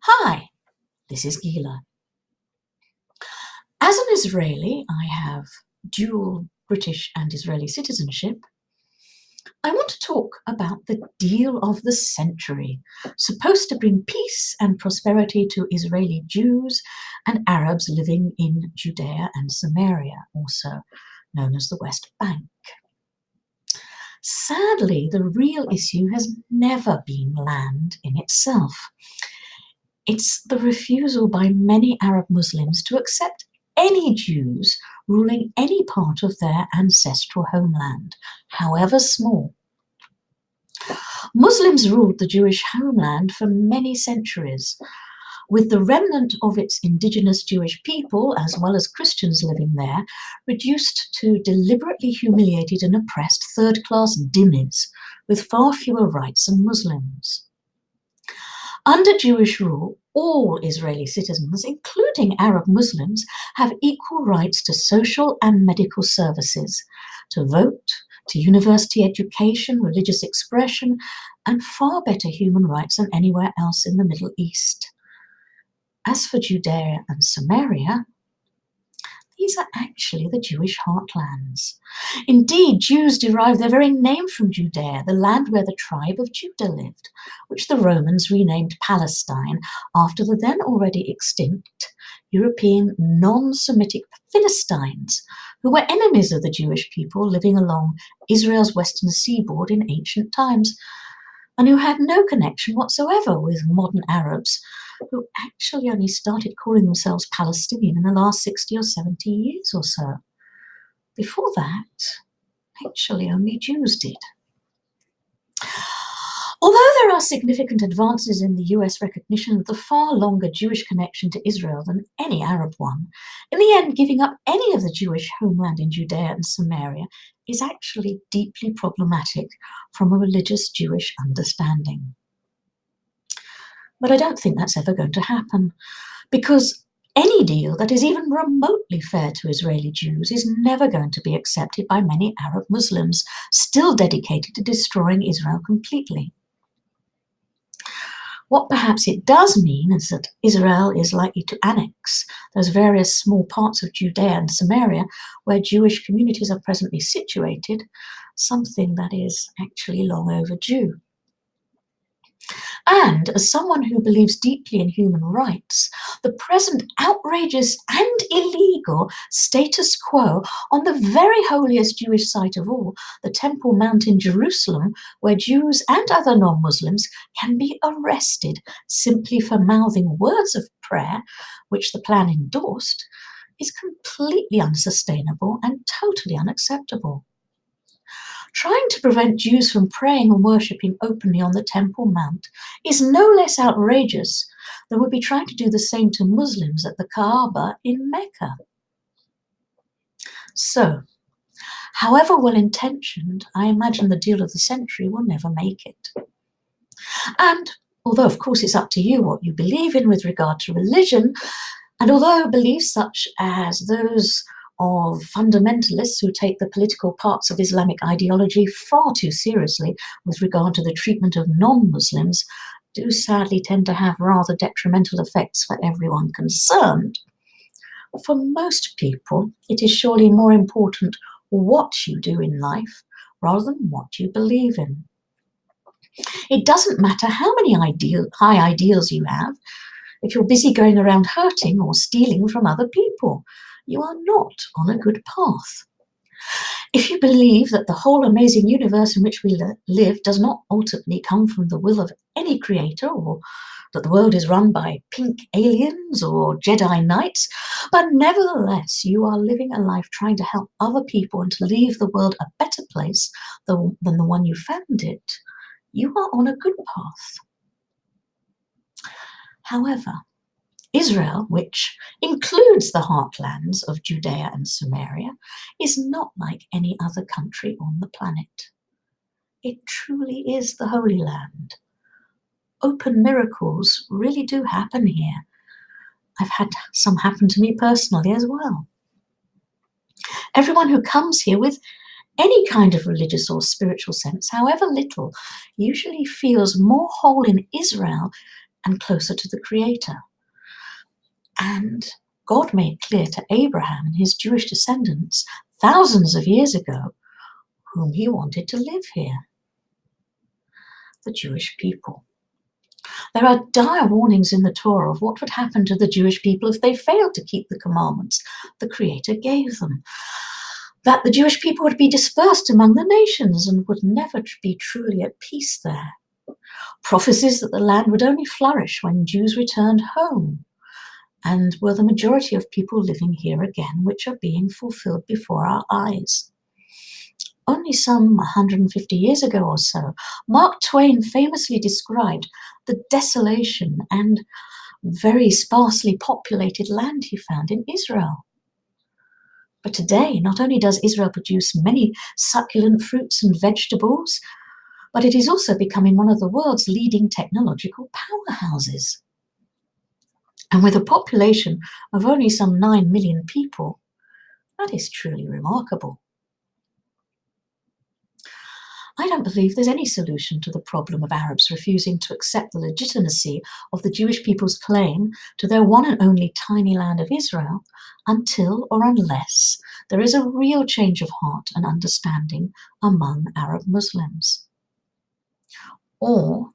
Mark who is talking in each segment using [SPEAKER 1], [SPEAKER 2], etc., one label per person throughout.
[SPEAKER 1] Hi, this is Gila. As an Israeli, I have dual British and Israeli citizenship. I want to talk about the deal of the century, supposed to bring peace and prosperity to Israeli Jews and Arabs living in Judea and Samaria, also known as the West Bank. Sadly, the real issue has never been land in itself. It's the refusal by many Arab Muslims to accept any Jews ruling any part of their ancestral homeland, however small. Muslims ruled the Jewish homeland for many centuries, with the remnant of its indigenous Jewish people, as well as Christians living there, reduced to deliberately humiliated and oppressed third-class dhimmis with far fewer rights than Muslims. Under Jewish rule, all Israeli citizens, including Arab Muslims, have equal rights to social and medical services, to vote, to university education, religious expression, and far better human rights than anywhere else in the Middle East. As for Judea and Samaria, these are actually the Jewish heartlands. Indeed, Jews derive their very name from Judea, the land where the tribe of Judah lived, which the Romans renamed Palestine after the then already extinct European non-Semitic Philistines, who were enemies of the Jewish people living along Israel's western seaboard in ancient times, and who had no connection whatsoever with modern Arabs, who actually only started calling themselves Palestinian in the last 60 or 70 years or so. Before that, actually only Jews did. Although there are significant advances in the US recognition of the far longer Jewish connection to Israel than any Arab one, in the end giving up any of the Jewish homeland in Judea and Samaria is actually deeply problematic from a religious Jewish understanding. But I don't think that's ever going to happen, because any deal that is even remotely fair to Israeli Jews is never going to be accepted by many Arab Muslims, still dedicated to destroying Israel completely. What perhaps it does mean is that Israel is likely to annex those various small parts of Judea and Samaria where Jewish communities are presently situated, something that is actually long overdue. And as someone who believes deeply in human rights, the present outrageous and illegal status quo on the very holiest Jewish site of all, the Temple Mount in Jerusalem, where Jews and other non-Muslims can be arrested simply for mouthing words of prayer, which the plan endorsed, is completely unsustainable and totally unacceptable. Trying to prevent Jews from praying and worshipping openly on the Temple Mount is no less outrageous than would be trying to do the same to Muslims at the Kaaba in Mecca. So, however well-intentioned, I imagine the deal of the century will never make it. And although, of course, it's up to you what you believe in with regard to religion, and although beliefs such as those of fundamentalists who take the political parts of Islamic ideology far too seriously with regard to the treatment of non-Muslims do sadly tend to have rather detrimental effects for everyone concerned, for most people, it is surely more important what you do in life rather than what you believe in. It doesn't matter how many high ideals you have. If you're busy going around hurting or stealing from other people, you are not on a good path. If you believe that the whole amazing universe in which we live does not ultimately come from the will of any creator, or that the world is run by pink aliens or Jedi Knights, but nevertheless you are living a life trying to help other people and to leave the world a better place than the one you found it, you are on a good path. However, Israel, which includes the heartlands of Judea and Samaria, is not like any other country on the planet. It truly is the Holy Land. Open miracles really do happen here. I've had some happen to me personally as well. Everyone who comes here with any kind of religious or spiritual sense, however little, usually feels more whole in Israel and closer to the Creator. And God made clear to Abraham and his Jewish descendants thousands of years ago whom he wanted to live here, the Jewish people. There are dire warnings in the Torah of what would happen to the Jewish people if they failed to keep the commandments the Creator gave them. That the Jewish people would be dispersed among the nations and would never be truly at peace there. Prophecies that the land would only flourish when Jews returned home, and were the majority of people living here again, which are being fulfilled before our eyes. Only some 150 years ago or so, Mark Twain famously described the desolation and very sparsely populated land he found in Israel. But today, not only does Israel produce many succulent fruits and vegetables, but it is also becoming one of the world's leading technological powerhouses. And with a population of only some 9 million people, that is truly remarkable. I don't believe there's any solution to the problem of Arabs refusing to accept the legitimacy of the Jewish people's claim to their one and only tiny land of Israel until or unless there is a real change of heart and understanding among Arab Muslims. Or,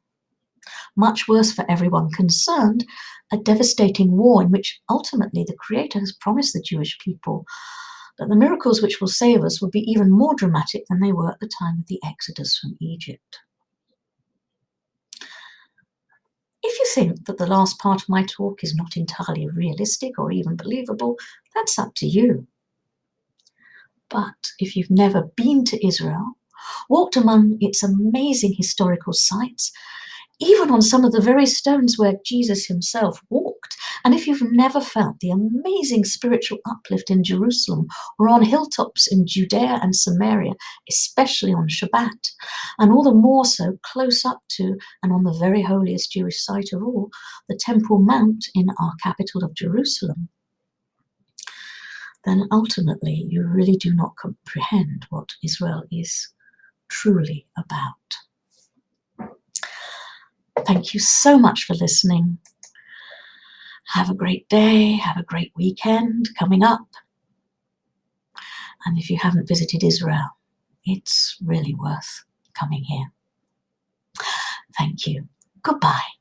[SPEAKER 1] much worse for everyone concerned, a devastating war in which ultimately the Creator has promised the Jewish people that the miracles which will save us will be even more dramatic than they were at the time of the Exodus from Egypt. If you think that the last part of my talk is not entirely realistic or even believable, that's up to you. But if you've never been to Israel, walked among its amazing historical sites, even on some of the very stones where Jesus himself walked, and if you've never felt the amazing spiritual uplift in Jerusalem or on hilltops in Judea and Samaria, especially on Shabbat, and all the more so close up to and on the very holiest Jewish site of all, the Temple Mount in our capital of Jerusalem, then ultimately you really do not comprehend what Israel is truly about. Thank you so much for listening. Have a great day, have a great weekend coming up. And if you haven't visited Israel, it's really worth coming here. Thank you. Goodbye.